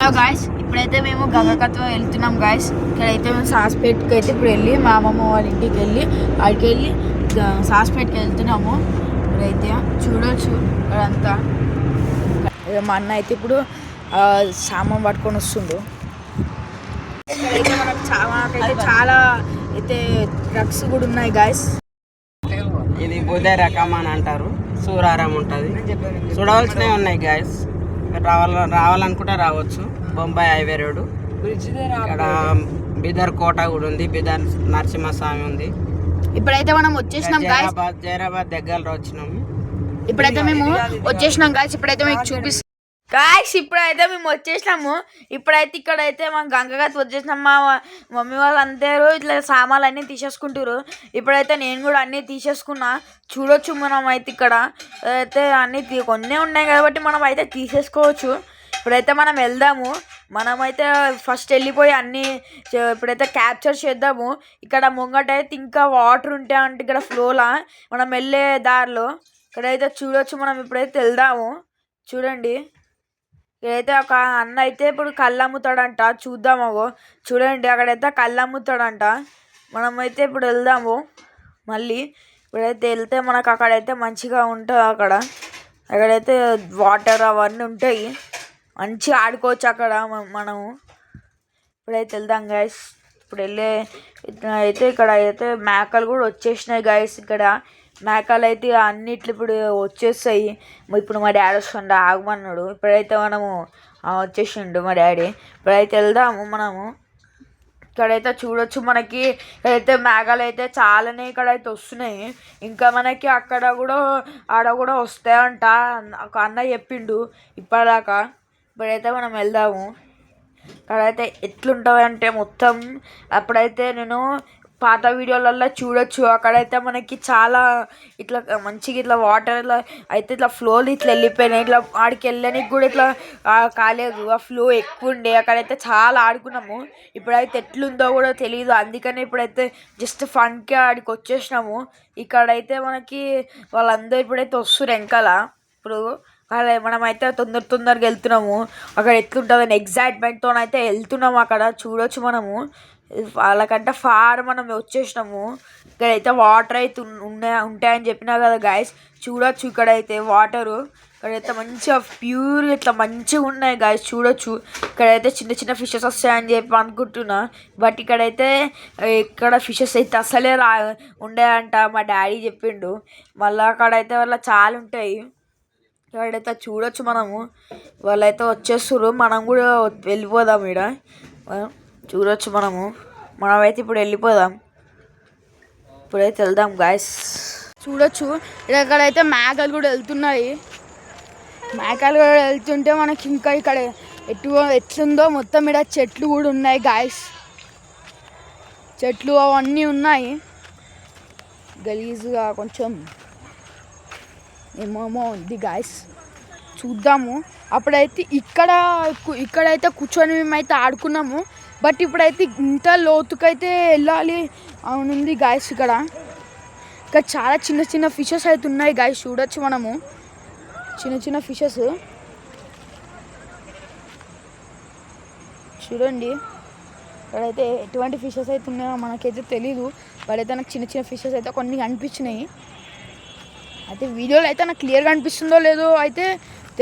Hello guys, ఇప్పుడైతే మేము గంగకత్వ వెళ్తున్నాం గాయస్. ఇక్కడైతే మేము సాస్పేట్కి అయితే ఇప్పుడు వెళ్ళి మా అమ్మమ్మ వాళ్ళ ఇంటికి వెళ్ళి అక్కడికి వెళ్ళి సాస్పేట్కి వెళ్తున్నాము. ఇప్పుడైతే చూడొచ్చు అక్కడంతా. మా అన్న అయితే ఇప్పుడు సామాన్ పట్టుకొని వస్తుండు. ఇక్కడైతే మనకైతే చాలా అయితే డ్రగ్స్ కూడా ఉన్నాయి గాయస్. ఇది బుధ రకం అని అంటారు. సూరారం ఉంటుంది, చూడవలసినవి ఉన్నాయి గాయస్. రావాలనుకుంటే రావచ్చు. బొంబాయి హైవే రోడ్, ఇక్కడ బిదర్ కోట కూడా ఉంది, బిదర్ నరసింహస్వామి ఉంది. ఇప్పుడైతే మనం వచ్చేసినాం గాయస్, జైరాబాద్ దగ్గరలో వచ్చినాము. ఇప్పుడైతే మేము వచ్చేసినాం గాయస్. ఇప్పుడైతే మీకు చూపిస్తాం గాయస్. ఇప్పుడైతే మేము వచ్చేసినాము. ఇప్పుడైతే ఇక్కడైతే మా గంగగత్తి వచ్చేసినాం. మా మమ్మీ వాళ్ళు అందరూ ఇట్లా సామాన్లు అన్నీ తీసేసుకుంటారు. ఇప్పుడైతే నేను కూడా అన్నీ తీసేసుకున్నా. చూడొచ్చు మనం అయితే ఇక్కడ అయితే అన్నీ కొన్ని ఉన్నాయి కాబట్టి మనం అయితే తీసేసుకోవచ్చు. ఇప్పుడైతే మనం వెళ్దాము. మనమైతే ఫస్ట్ వెళ్ళిపోయి అన్నీ ఇప్పుడైతే క్యాప్చర్ చేద్దాము. ఇక్కడ ముంగటైతే ఇంకా వాటర్ ఉంటాయంటే ఇక్కడ ఫ్లోలా మనం వెళ్ళే దారిలో ఇక్కడైతే చూడొచ్చు. మనం ఇప్పుడైతే వెళ్దాము. చూడండి, ఇక్కడైతే ఒక అన్న అయితే ఇప్పుడు కళ్ళు అమ్ముతాడంట. చూద్దాము. చూడండి, అక్కడైతే కళ్ళు అమ్ముతాడంట. మనమైతే ఇప్పుడు వెళ్దాము. మళ్ళీ ఇప్పుడైతే వెళ్తే మనకు అక్కడైతే మంచిగా ఉంటుంది. అక్కడైతే వాటర్ అవన్నీ ఉంటాయి, మంచిగా ఆడుకోవచ్చు అక్కడ మనము. ఇప్పుడైతే వెళ్దాం గైస్. ఇప్పుడు అయితే ఇక్కడ అయితే మేకలు కూడా వచ్చేసినాయి గైస్. ఇక్కడ మేకలు అయితే అన్నిట్లు ఇప్పుడు వచ్చేస్తాయి. ఇప్పుడు మా డాడీ వస్తుండ ఆగమన్నాడు. ఇప్పుడైతే మనము వచ్చేసిండు మా డాడీ. ఇప్పుడైతే వెళ్దాము మనము. ఇక్కడైతే చూడొచ్చు, మనకి ఇక్కడైతే మేఘాలు అయితే చాలానే ఇక్కడైతే వస్తున్నాయి. ఇంకా మనకి అక్కడ కూడా ఆడ కూడా వస్తాయంట ఒక అన్న చెప్పిండు ఇప్పటిదాకా. ఇప్పుడైతే మనం వెళ్దాము. అక్కడైతే ఎట్లుంటుంది అంటే మొత్తం అప్పుడైతే నేను పాత వీడియోలలో చూడొచ్చు. అక్కడైతే మనకి చాలా ఇట్లా మంచిగా ఇట్లా వాటర్ ఇట్లా అయితే ఇట్లా ఫ్లోలు ఇట్లా వెళ్ళిపోయినాయి. ఇట్లా ఆడికి వెళ్ళడానికి కూడా ఇట్లా కాలేదు, ఆ ఫ్లో ఎక్కువ ఉండే. అక్కడైతే చాలా ఆడుకున్నాము. ఇప్పుడైతే ఎట్లుందో కూడా తెలియదు, అందుకనే ఇప్పుడైతే జస్ట్ ఫన్కి ఆడికి వచ్చేసినాము. ఇక్కడైతే మనకి వాళ్ళందరూ ఇప్పుడైతే వస్తున్నారు వెనకాల. ఇప్పుడు మనమైతే తొందరగా వెళ్తున్నాము. అక్కడ ఎట్లుంటుందని ఎగ్జైట్మెంట్తో అయితే వెళ్తున్నాము. అక్కడ చూడొచ్చు మనము. వాళ్ళకంటే ఫార్ మనం వచ్చేసినాము. ఇక్కడైతే వాటర్ అయితే ఉంటాయని చెప్పినా కదా గాయస్. చూడొచ్చు ఇక్కడైతే వాటరు ఇక్కడైతే మంచిగా ప్యూర్ ఇట్లా మంచిగా ఉన్నాయి గాయస్. చూడొచ్చు ఇక్కడైతే చిన్న చిన్న ఫిషెస్ వస్తాయని చెప్పి అనుకుంటున్నా. బట్ ఇక్కడైతే ఇక్కడ ఫిషెస్ అయితే అసలే ఉండేయంట మా డాడీ చెప్పిండు. మళ్ళీ అక్కడైతే వాళ్ళ చాలా ఉంటాయి. ఇక్కడైతే చూడొచ్చు మనము. వాళ్ళైతే వచ్చేస్తుర్రు, మనం కూడా వెళ్ళిపోదాం. ఇక్కడ చూడొచ్చు మనమైతే ఇప్పుడు వెళ్ళిపోదాం. ఇప్పుడైతే వెళ్దాం గాయస్. చూడొచ్చు ఇక్కడైతే మేకలు కూడా వెళ్తున్నాయి. మేకలు కూడా వెళ్తుంటే మనకి ఇంకా ఇక్కడ ఎట్లుందో మొత్తం ఇక్కడ చెట్లు కూడా ఉన్నాయి గాయస్. చెట్లు అవన్నీ ఉన్నాయి. గలీజ్గా కొంచెం ఏమేమో ఉంది గాయస్. చూద్దాము. అప్పుడైతే ఇక్కడైతే కూర్చొని మేమైతే ఆడుకున్నాము. బట్ ఇప్పుడైతే ఇంత లోతుకైతే వెళ్ళాలి అవునుంది గాయస్. ఇక్కడ చాలా చిన్న చిన్న ఫిషెస్ అయితే ఉన్నాయి గాయస్. చూడొచ్చు మనము చిన్న చిన్న ఫిషెస్. చూడండి ఇక్కడైతే ఎటువంటి ఫిషెస్ అయితే ఉన్నాయో మనకైతే తెలీదు. బట్ నాకు చిన్న చిన్న ఫిషెస్ అయితే కొన్ని కనిపించినాయి. అయితే వీడియోలో అయితే నాకు క్లియర్గా అనిపిస్తుందో లేదో అయితే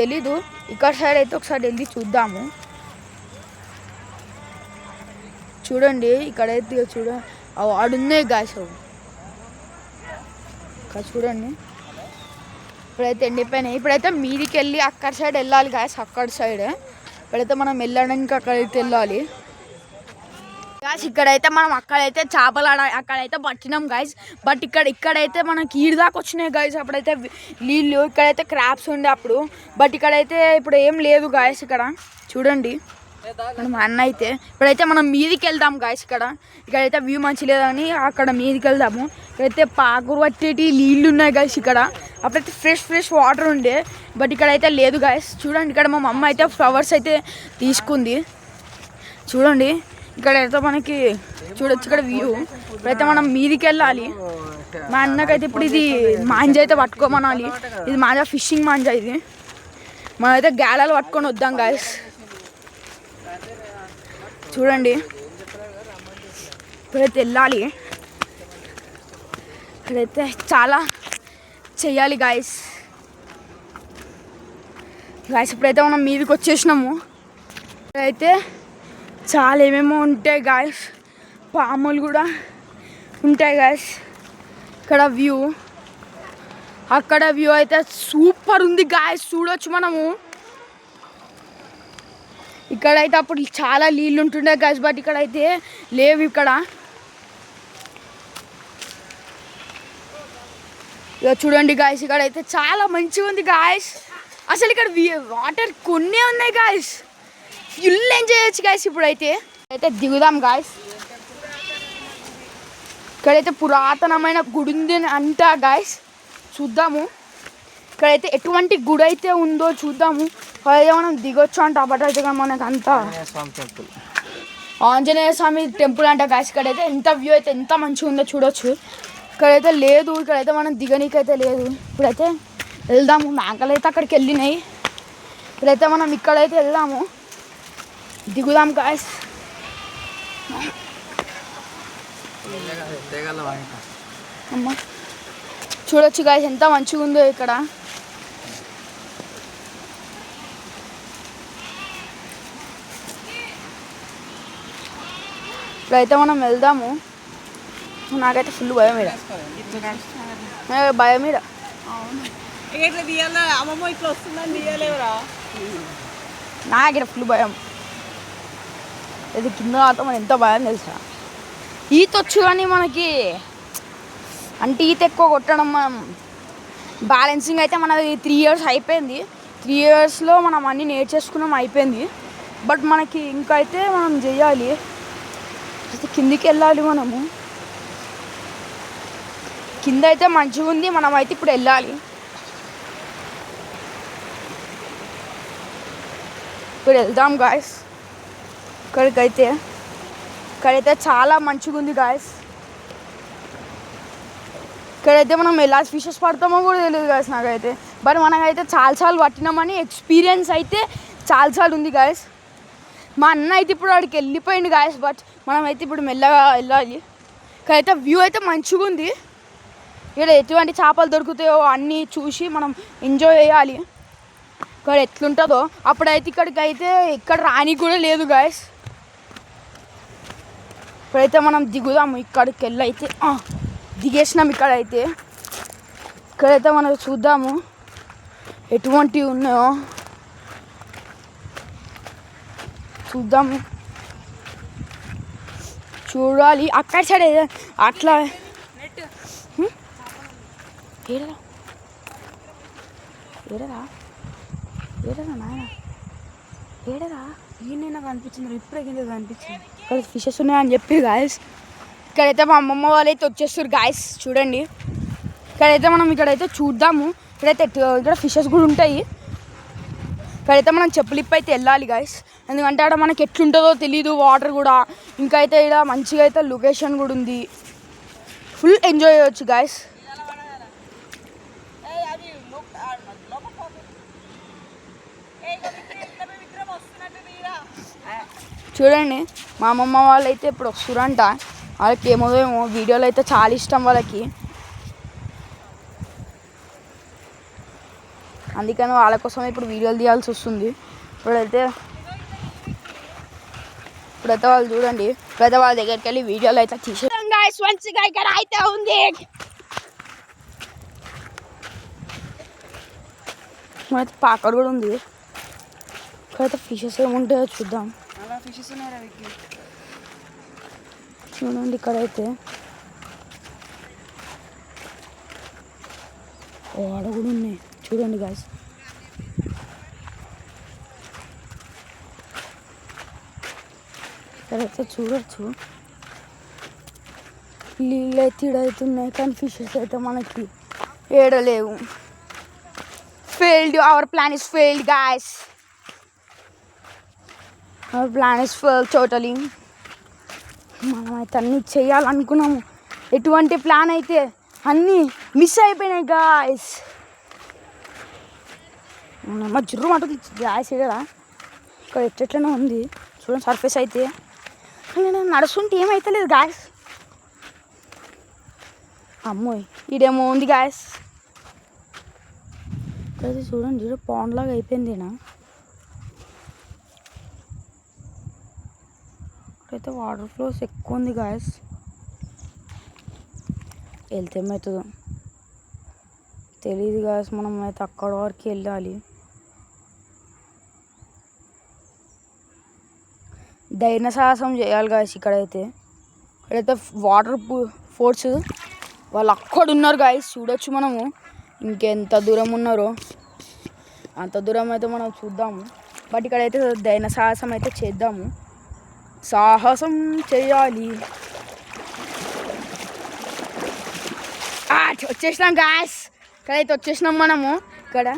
తెలీదు. ఇక్కడ సైడ్ అయితే ఒకసారి వెళ్ళి చూద్దాము. చూడండి ఇక్కడైతే ఆడున్నాయి గాయస్. ఇక్కడ చూడండి ఇప్పుడైతే ఎండిపోయినాయి. ఇప్పుడైతే మీదికి వెళ్ళి అక్కడ సైడ్ వెళ్ళాలి గాయస్. అక్కడ సైడ్ ఇప్పుడైతే మనం వెళ్ళడానికి అక్కడైతే వెళ్ళాలి గాయస్. ఇక్కడైతే మనం అక్కడైతే చేపలు అక్కడైతే పట్టినాం గాయస్. బట్ ఇక్కడైతే మనకి ఈడు దాకా వచ్చినాయి గాయస్. అప్పుడైతే నీళ్ళు ఇక్కడైతే క్రాప్స్ ఉండే అప్పుడు. బట్ ఇక్కడైతే ఇప్పుడు ఏం లేదు గాయస్. ఇక్కడ చూడండి మనం అన్న అయితే ఇప్పుడైతే మనం మీదికి వెళ్దాం గాయస్. ఇక్కడైతే వ్యూ మంచి లేదని అక్కడ మీదికి వెళ్దాము. ఇక్కడైతే పాకురు పట్టేటి నీళ్ళు ఉన్నాయి గాయస్. ఇక్కడ అప్పుడైతే ఫ్రెష్ వాటర్ ఉండే. బట్ ఇక్కడైతే లేదు గాయస్. చూడండి ఇక్కడ మా అమ్మ అయితే ఫ్లవర్స్ అయితే తీసుకుంది. చూడండి ఇక్కడైతే మనకి చూడొచ్చు ఇక్కడ వ్యూ. ఇప్పుడైతే మనం మీదికి వెళ్ళాలి. మా అన్నకైతే ఇప్పుడు ఇది మాంజ అయితే పట్టుకోమనాలి. ఇది మాంజా ఫిషింగ్ మాంజా. ఇది మనమైతే గాలాలు పట్టుకొని వద్దాం గాయస్. చూడండి ఇప్పుడైతే వెళ్ళాలి, ఇక్కడైతే చాలా చెయ్యాలి గాయస్. ఇప్పుడైతే మనం మీదకి వచ్చేసినాము. ఇక్కడైతే చాలా ఏమేమో ఉంటాయి గాయస్, పాములు కూడా ఉంటాయి గాయస్. ఇక్కడ వ్యూ, అక్కడ వ్యూ అయితే సూపర్ ఉంది గాయస్, చూడొచ్చు మనము. ఇక్కడైతే అప్పుడు చాలా నీళ్ళు ఉంటుండే గాయస్, బట్ ఇక్కడైతే లేవు. ఇక్కడ ఇక చూడండి గాయస్, ఇక్కడైతే చాలా మంచిగా ఉంది గాయస్. అసలు ఇక్కడ వాటర్ కొన్నే ఉన్నాయి గాయస్, ఫుల్ ఎంజాయ్ చేయొచ్చు గాయస్. ఇప్పుడైతే దిగుదాం గాయస్. ఇక్కడైతే పురాతనమైన గుడి ఉంది అంట గాయస్, చూద్దాము. ఇక్కడైతే ఎటువంటి గుడి అయితే ఉందో చూద్దాము. అదే మనం దిగొచ్చు అంట, బట్ అయితే మనకు అంతా ఆంజనేయ స్వామి టెంపుల్ అంట గాయస్. ఇక్కడైతే ఎంత వ్యూ అయితే ఎంత మంచిగా ఉందో చూడొచ్చు. ఇక్కడైతే లేదు, ఇక్కడైతే మనం దిగనీకైతే లేదు. ఇప్పుడైతే వెళ్దాము, మేకలు అయితే అక్కడికి వెళ్ళినాయి. ఇప్పుడైతే మనం ఇక్కడైతే వెళ్దాము, దిగుదాం గాయస్. అమ్మా చూడొచ్చు గాయస్ ఎంత మంచిగా ఉందో ఇక్కడ. ఇప్పుడైతే మనం వెళ్దాము. నాకైతే ఫుల్ భయం మీద, భయం మీద. నాకైతే ఫుల్ భయం. ఇది కింద మాత్రం మనం ఎంత భయం తెలుసా. ఈత వచ్చు కానీ మనకి అంటే ఈత ఎక్కువ కొట్టడం, మనం బ్యాలెన్సింగ్ అయితే మనది 3 years అయిపోయింది. 3 yearsలో మనం అన్నీ నేర్చేసుకున్నాం, అయిపోయింది. బట్ మనకి ఇంకా అయితే మనం చెయ్యాలి, అయితే కిందికి వెళ్ళాలి మనము. కింద అయితే మంచిగా ఉంది, మనం అయితే ఇప్పుడు వెళ్ళాలి. ఇప్పుడు వెళ్దాం గాయస్. ఇక్కడైతే చాలా మంచిగా ఉంది గాయస్. ఇక్కడైతే మనం ఎలా ఫిషెస్ పడతామో కూడా తెలియదు గాయస్ నాకైతే, బట్ మనకైతే చాలాసార్లు పట్టినామని ఎక్స్పీరియన్స్ అయితే చాలాసార్లు ఉంది గాయస్. మా అన్న అయితే ఇప్పుడు వాడికి వెళ్ళిపోయింది గాయస్, బట్ మనమైతే ఇప్పుడు మెల్లగా వెళ్ళాలి. ఇక్కడైతే వ్యూ అయితే మంచిగా ఉంది. ఇక్కడ ఎటువంటి చేపలు దొరుకుతాయో అన్నీ చూసి మనం ఎంజాయ్ చేయాలి. ఇక్కడ ఎట్లుంటుందో అప్పుడైతే ఇక్కడికి అయితే ఇక్కడ రాని కూడా లేదు గాయస్. ఇప్పుడైతే మనం దిగుదాము. ఇక్కడికి వెళ్ళైతే దిగేసినాం. ఇక్కడైతే మనం చూద్దాము ఎటువంటివి ఉన్నాయో చూద్దాము, చూడాలి. అక్కడ సైడ్ అట్లా ఏడరా ఏడరా ఏడరా నాయన ఏడరా ఈయన నాకు అనిపించింది, ఇప్పుడే కింద కనిపించింది. ఇక్కడ ఫిషెస్ ఉన్నాయని చెప్పి గాయస్. ఇక్కడైతే మా అమ్మమ్మ వాళ్ళు అయితే వచ్చేస్తారు గాయస్, చూడండి. ఇక్కడైతే చూద్దాము. ఇక్కడ ఫిషెస్ కూడా ఉంటాయి. ఇక్కడైతే మనం చెప్పులిప్పి అయితే వెళ్ళాలి గాయస్, ఎందుకంటే అక్కడ మనకి ఎట్లుంటుందో తెలీదు, వాటర్ కూడా. ఇంకా అయితే ఇక్కడ మంచిగా అయితే లొకేషన్ కూడా ఉంది, ఫుల్ ఎంజాయ్ చేయవచ్చు గాయస్. చూడండి మా అమ్మమ్మ వాళ్ళు అయితే ఇప్పుడు వస్తురంట. వాళ్ళకి ఏమో వీడియోలు అయితే చాలా ఇష్టం వాళ్ళకి, అందుకని వాళ్ళ కోసం ఇప్పుడు వీడియోలు తీయాల్సి వస్తుంది. ఇప్పుడైతే వాళ్ళు చూడండి, ఇప్పుడైతే వాళ్ళ దగ్గరికి వెళ్ళి వీడియోలు అయితే తీసేద్దాం గాయ్స్. మంచిగా ఇక్కడ అయితే ఉంది, మనైతే పాకర్ కూడా ఉంది. ఇక్కడైతే ఫిషెస్ ఏముంటాయో చూద్దాం. చూడండి ఇక్కడైతే ఆడ కూడా ఉన్నాయి, చూడండి గాయ్స్. ఇక్కడైతే చూడొచ్చు నీళ్ళు అయితే ఇడవుతున్నాయి, కానీ ఫిషెస్ అయితే మనకి ఏడలేవు. Failed, our plan is failed guys, our plan is failed totally. మనమైతే అన్నీ చేయాలనుకున్నాము, ఎటువంటి ప్లాన్ అయితే అన్నీ మిస్ అయిపోయినాయి గాయ్స్. మా జుర్రు అంటుంది గ్యాస్ కదా, ఇక్కడ ఎట్లనే ఉంది చూడండి. సర్ఫేస్ అయితే నేను నడుస్తుంటే ఏమైతలేదు గాయస్. అమ్మోయ్ ఇదేమో ఉంది గాయస్. అయితే చూడండి పాండ్ లాగా అయిపోయింది. ఇక్కడైతే వాటర్ ఫ్లోస్ ఎక్కువ ఉంది గాయస్. వెళ్తే ఏమవుతుందో తెలియదు గాయస్. మనం అయితే అక్కడ వరకు వెళ్ళాలి. ధైర్య సాహసం చేయాలి గాయస్. ఇక్కడైతే వాటర్ ఫోర్స్ వాళ్ళు అక్కడ ఉన్నారు గాయస్. చూడొచ్చు మనము ఇంకెంత దూరం ఉన్నారో అంత దూరం అయితే మనం చూద్దాము. బట్ ఇక్కడైతే ధైర్య సాహసం అయితే చేద్దాము. సాహసం చేయాలి. వచ్చేసినాం గాయస్. ఇక్కడైతే వచ్చేసినాం మనము. ఇక్కడ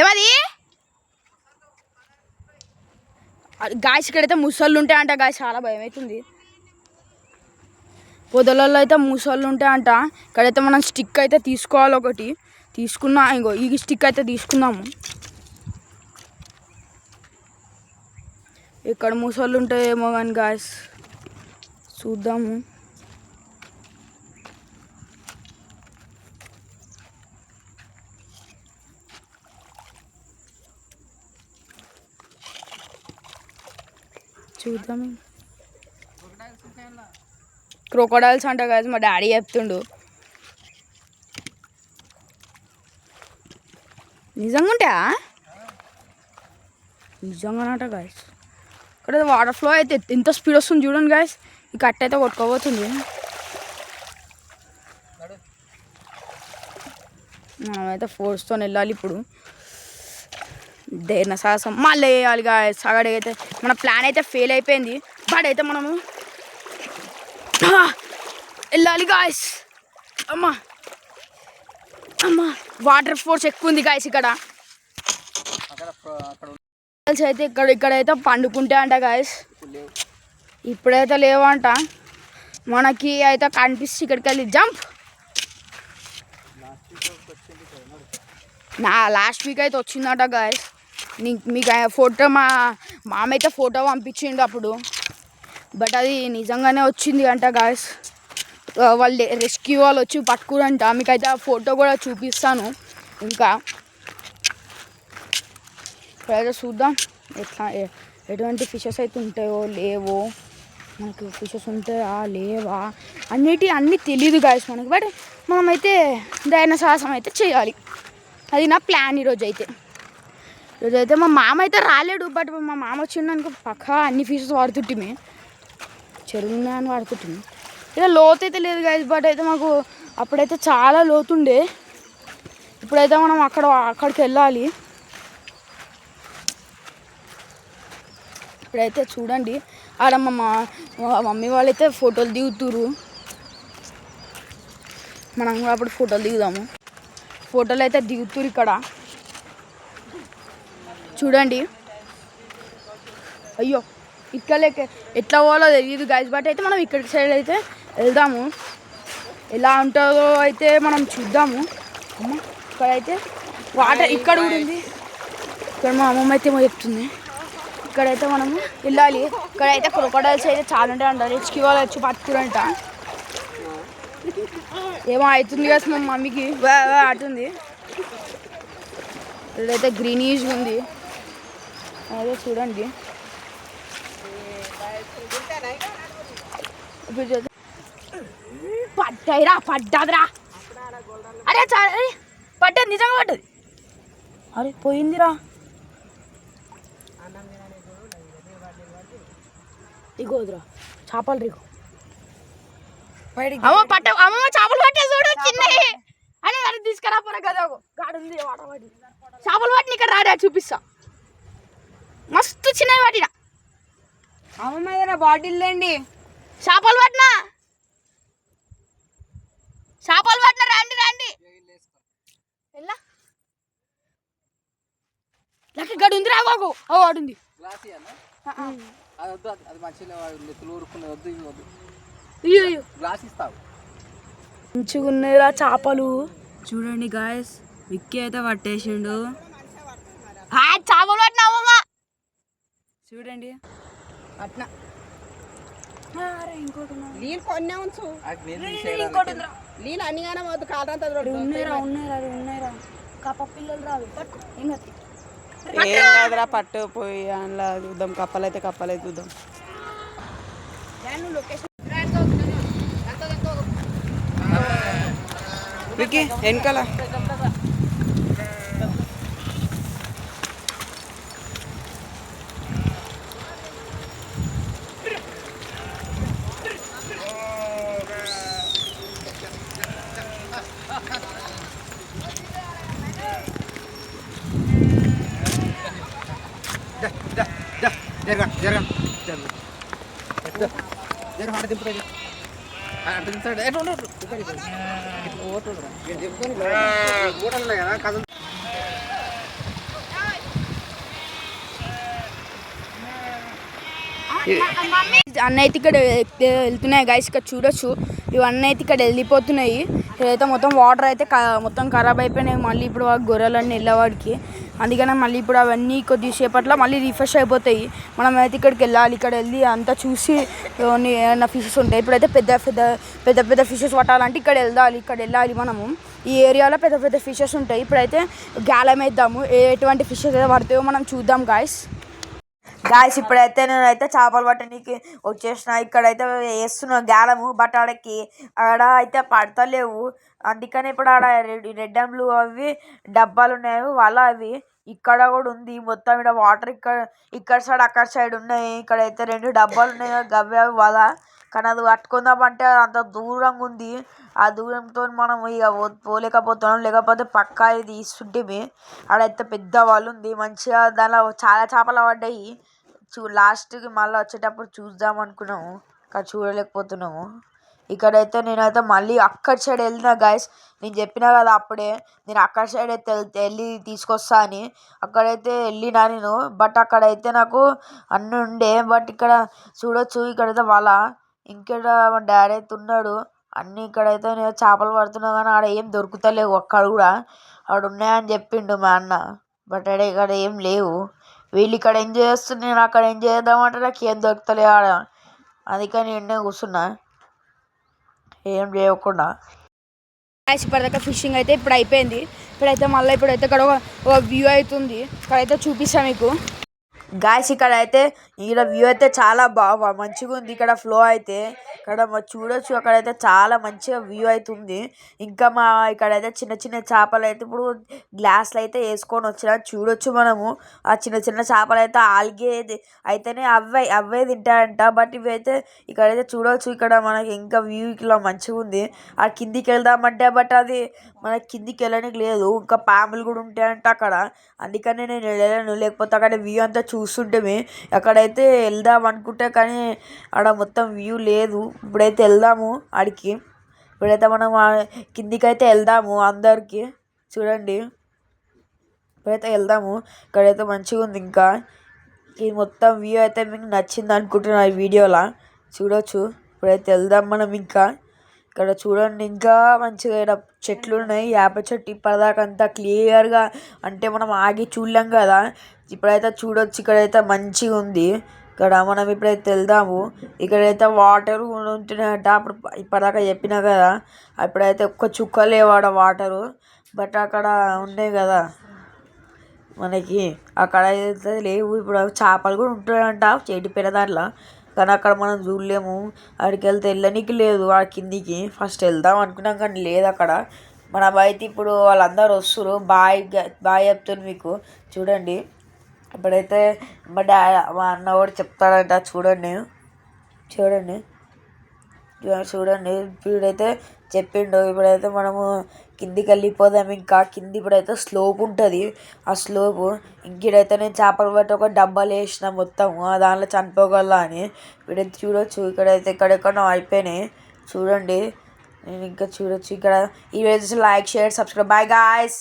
ఏమది గాయస్. ఇక్కడైతే ముసళ్ళు ఉంటాయంట గాయస్. చాలా భయం అవుతుంది. పొదలలో అయితే ముసళ్ళు ఉంటాయంట. ఇక్కడైతే మనం స్టిక్ అయితే తీసుకోవాలి. ఒకటి తీసుకున్నా. ఇంకో ఈ స్టిక్ అయితే తీసుకుందాము. ఇక్కడ ముసళ్ళు ఉంటాయేమో కానీ గాయస్ చూద్దాము. క్రోకోడైల్స్ అంట గాయస్. మా డాడీ చెప్తుండు. నిజంగా ఉంటాయా? నిజంగానట గాయస్. ఇక్కడ వాటర్ ఫ్లో అయితే ఎంత స్పీడ్ వస్తుంది చూడండి గాయస్. ఈ కట్ట అయితే కొట్టుకోబోతుంది. మనమైతే ఫోర్స్తో వెళ్ళాలి. ఇప్పుడు ధైర్య సాహసం మళ్ళీ వేయాలి గాయస్. అక్కడికైతే మన ప్లాన్ అయితే ఫెయిల్ అయిపోయింది. బట్ అయితే మనము వెళ్ళాలి గాయస్. అమ్మా వాటర్ ఫోర్స్ ఎక్కువ ఉంది గాయస్. ఇక్కడ అయితే ఇక్కడైతే పండుకుంటే అంట గాయస్. ఇప్పుడైతే లేవంట. మనకి అయితే కనిపిస్తుంది. ఇక్కడికి వెళ్ళి జంప్. లాస్ట్ వీక్ అయితే వచ్చిందట గాయస్. మీకు ఫోటో మా మామ అయితే ఫోటో పంపించిండు అప్పుడు. బట్ అది నిజంగానే వచ్చింది అంట గాయస్. వాళ్ళు రెస్క్యూ వాళ్ళు వచ్చి పట్టుకురంట. మీకైతే ఆ ఫోటో కూడా చూపిస్తాను. ఇంకా ఇప్పుడైతే చూద్దాం ఎటువంటి ఫిషెస్ అయితే ఉంటాయో లేవో. మనకి ఫిషెస్ ఉంటాయా లేవా అన్నీ తెలియదు గాయస్ మనకి. బట్ మనమైతే ధైర్య సాహసం అయితే చేయాలి. అది నా ప్లాన్ ఈరోజైతే మా మామ అయితే రాలేడు. బట్ మా మామ వచ్చిండనుకో పక్కా అన్ని ఫిషెస్ వాడుతుంటిమి. చెరువులు ఉన్నాయని వాడుతుంటిమి. ఇలా లోతు అయితే లేదు గాయస్. బట్ అయితే మాకు అప్పుడైతే చాలా లోతుండే. ఇప్పుడైతే మనం అక్కడికి వెళ్ళాలి. ఇప్పుడైతే చూడండి ఆడ మా మమ్మీ వాళ్ళైతే ఫోటోలు దిగుతురు. మనం కూడా అప్పుడు ఫోటోలు దిగుదాము. ఫోటోలు అయితే దిగుతురు. ఇక్కడ చూడండి. అయ్యో ఇక్కడ ఎట్లా పోవాలో తెలియదు గాయస్. బట్ అయితే మనం ఇక్కడికి సైడ్ అయితే వెళ్దాము. ఎలా ఉంటుందో అయితే మనం చూద్దాము. అమ్మ ఇక్కడైతే వాటర్ ఇక్కడ కూడా ఉంది. ఇక్కడ మా అమ్మమ్మ అయితే ఏమో చెప్తుంది. ఇక్కడైతే మనము వెళ్ళాలి. ఇక్కడైతే క్రొకోడైల్స్ అయితే చాలా ఉంటాయి అంట. రెస్క్యూ వాళ్ళు వచ్చి పట్టుకురంట. ఏమో అవుతుంది కదా మా మమ్మీకి ఆడుతుంది. ఇక్కడైతే గ్రీనీష్ ఉంది. అదే చూడండి. పడ్డాయిరా పడ్డాదిరా. అరే పడ్డది నిజంగా పడ్డది. అరే పోయిందిరా. ఇగోదురా చేపలు రీగో. అమ్మ చేపలు పట్టే చూడు చిన్నవి అని అది తీసుకురా పోరా కదా. గాడు ఉంది వాడవాడి చేపలు పట్టిన ఇక్కడ రాడా చూపిస్తా. మస్తు చిన్నవి పట్టిన. అమ్మమ్మ ఏదైనా బాటిల్ లేండి. చేపలు పట్టినా రండి ఎలా లక్క గడు ఉంది రా బాగు. వాడుంది మంచిగా ఉన్నాయిరా చేపలు. చూడండి గాయస్. విక్కీ అయితే పట్టేసిండు. చేపలు పట్టినావమ్మా. చూడండి అట్లా ఇంకోటి నీళ్ళు కొన్నే ఉంచు ఇంకోటి నీళ్ళు అన్నిగానే వద్దు కాలంతా ఉన్నాయిరా కప్ప పిల్లలు రాదు పట్టుకో ఏం కాదురా పట్టు పోయి అందులో చూద్దాం కప్పలైతే చూద్దాం వికీ వెనకాల అన్న అయితే ఇక్కడ వెళ్తున్నాయి గైస్, ఇక్కడ చూడొచ్చు ఇవన్నీ అయితే ఇక్కడ వెళ్ళిపోతున్నాయి. ఇక్కడైతే మొత్తం వాటర్ అయితే మొత్తం ఖరాబ్ అయిపోయినాయి. మళ్ళీ ఇప్పుడు గొర్రెలన్నీ వెళ్ళేవాడికి, అందుకనే మళ్ళీ ఇప్పుడు అవన్నీ కొద్దిసేపట్లో మళ్ళీ రిఫ్రెష్ అయిపోతాయి. మనం అయితే ఇక్కడికి వెళ్ళాలి, ఇక్కడ వెళ్ళి అంతా చూసి ఏమన్నా ఫిషెస్ ఉంటాయి. ఇప్పుడైతే పెద్ద పెద్ద ఫిషెస్ పట్టాలంటే ఇక్కడ వెళ్ళాలి మనము. ఈ ఏరియాలో పెద్ద పెద్ద ఫిషెస్ ఉంటాయి. ఇప్పుడైతే గ్యాలం వేద్దాము, ఎటువంటి ఫిషెస్ అయితే పడతాయో మనం చూద్దాం గాయస్. ఇప్పుడైతే నేనైతే చేపలు పట్టడానికి వచ్చేసిన. ఇక్కడైతే వేస్తున్నా గ్యాలము, బట్ ఆడకి ఆడ అయితే పడతలేవు. అందుకని ఇప్పుడు ఆడ రెడ్ అండ్ బ్లూ అవి డబ్బాలు ఉన్నాయి వల, అవి ఇక్కడ కూడా ఉంది మొత్తం. ఇక్కడ వాటర్ ఇక్కడ సైడ్ అక్కడ సైడ్ ఉన్నాయి. ఇక్కడైతే 2 డబ్బాలు ఉన్నాయి గవ్వే వల, కానీ అది పట్టుకుందామంటే అంత దూరంగా ఉంది. ఆ దూరంతో మనం ఇక పోలేకపోతున్నాం, లేకపోతే పక్కా ఇది తీసుకుంటే. ఆడైతే పెద్ద వాళ్ళు ఉంది మంచిగా, దానిలో చాలా చేపలు పడ్డాయి. లాస్ట్కి మళ్ళీ వచ్చేటప్పుడు చూద్దాం అనుకున్నాము, కానీ చూడలేకపోతున్నాము. ఇక్కడైతే నేనైతే మళ్ళీ అక్కడి సైడ్ వెళ్ళినా గైస్, నేను చెప్పినా కదా అప్పుడే, నేను అక్కడి సైడ్ అయితే వెళ్ళి తీసుకొస్తా అని. అక్కడైతే వెళ్ళినా నేను, బట్ అక్కడైతే నాకు అన్నీ ఉండే. బట్ ఇక్కడ చూడొచ్చు, ఇక్కడైతే వాళ్ళ ఇంకేడ మా డాడీ అయితే ఉన్నాడు. అన్నీ ఇక్కడైతే నేను చేపలు పడుతున్నా, కానీ ఆడ ఏం దొరుకుతలేవు అక్కడ కూడా. ఆడ ఉన్నాయని చెప్పిండు మా అన్న, బట్ ఇక్కడ ఏం లేవు. వీళ్ళు ఇక్కడ ఎంజాయ్ చేస్తున్నారు, నేను అక్కడ ఎంజాయ్ చేద్దామంటే నాకు ఏం దొరుకుతలేవు ఆడ. అందుకని ఎండే కూర్చున్నా ఏం చేయకుండా. ఇప్పటిదాకా ఫిషింగ్ అయితే ఇప్పుడు అయిపోయింది. ఇప్పుడైతే ఇక్కడ ఒక వ్యూ అవుతుంది, ఇక్కడైతే చూపిస్తాను మీకు గాయస్. ఇక్కడైతే ఇక్కడ వ్యూ అయితే చాలా మంచిగా ఉంది. ఇక్కడ ఫ్లో అయితే ఇక్కడ చూడొచ్చు, అక్కడైతే చాలా మంచిగా వ్యూ అవుతుంది. ఇంకా ఇక్కడైతే చిన్న చిన్న చేపలు అయితే ఇప్పుడు గ్లాసులు అయితే వేసుకొని వచ్చినా చూడొచ్చు మనము. ఆ చిన్న చిన్న చేపలు అయితే ఆల్గే అయితేనే అవే తింటాయంట. బట్ ఇవైతే ఇక్కడైతే చూడొచ్చు, ఇక్కడ మనకి ఇంకా వ్యూ ఇలా మంచిగా ఉంది. ఆ కిందికి వెళ్దామంటే బట్ అది మనకి కిందికి వెళ్ళడానికి లేదు, ఇంకా పాములు కూడా ఉంటాయంట అక్కడ. అందుకని నేను వెళ్ళలేను, లేకపోతే అక్కడ వ్యూ అంతా చూస్తుంటే అక్కడైతే వెళ్దాం అనుకుంటే, కానీ ఆడ మొత్తం వ్యూ లేదు. ఇప్పుడైతే వెళ్దాము ఆడికి, ఇప్పుడైతే మనం కిందికి అయితే వెళ్దాము అందరికి. చూడండి ఇప్పుడైతే వెళ్దాము, ఇక్కడైతే మంచిగా ఉంది. ఇంకా ఈ మొత్తం వ్యూ అయితే మీకు నచ్చింది అనుకుంటున్నా ఈ వీడియోలో. చూడొచ్చు, ఇప్పుడైతే వెళ్దాం మనం. ఇంకా ఇక్కడ చూడండి, ఇంకా మంచిగా ఇక్కడ చెట్లు ఉన్నాయి, వేప చెట్టు. ఇప్పటిదాకా అంతా క్లియర్గా అంటే మనం ఆగి చూడలేం కదా, ఇప్పుడైతే చూడొచ్చు. ఇక్కడైతే మంచిగా ఉంది. ఇక్కడ మనం ఇప్పుడైతే వెళ్దాము. ఇక్కడైతే వాటర్ ఉంటున్నాయట, అప్పుడు ఇప్పటిదాకా చెప్పినా కదా. అప్పుడైతే ఒక్క చుక్క లేవాడ వాటరు, బట్ అక్కడ ఉన్నాయి కదా మనకి, అక్కడ అయితే లేవు. ఇప్పుడు చేపలు కూడా ఉంటున్నాయంట చెడిపోయిన దాంట్లో, కానీ అక్కడ మనం చూడలేము. అక్కడికి వెళ్తే వెళ్ళనీకి లేదు, ఆ కిందికి. ఫస్ట్ వెళ్దాం అనుకున్నాం కానీ లేదు అక్కడ. మనం అయితే ఇప్పుడు వాళ్ళందరూ వస్తున్నారు, బాయ్ చెప్తాను మీకు. చూడండి ఇప్పుడైతే మా అన్న కూడా చెప్తాడంట. చూడండి ఇప్పుడైతే చెప్పిండు. ఇప్పుడైతే మనము కిందికి వెళ్ళిపోదాం. ఇంకా కింది ఇప్పుడైతే స్లోప్ ఉంటుంది, ఆ స్లోపు. ఇంకడైతే నేను చేపలు పట్టి ఒక డబ్బాలు వేసిన మొత్తం, దానిలో చనిపోగల అని. ఇప్పుడైతే చూడొచ్చు, ఇక్కడైతే ఎక్కడెక్కడో అయిపోయినాయి. చూడండి నేను ఇంకా చూడొచ్చు. ఇక్కడ ఈ రోజు like, share, subscribe. Bye guys.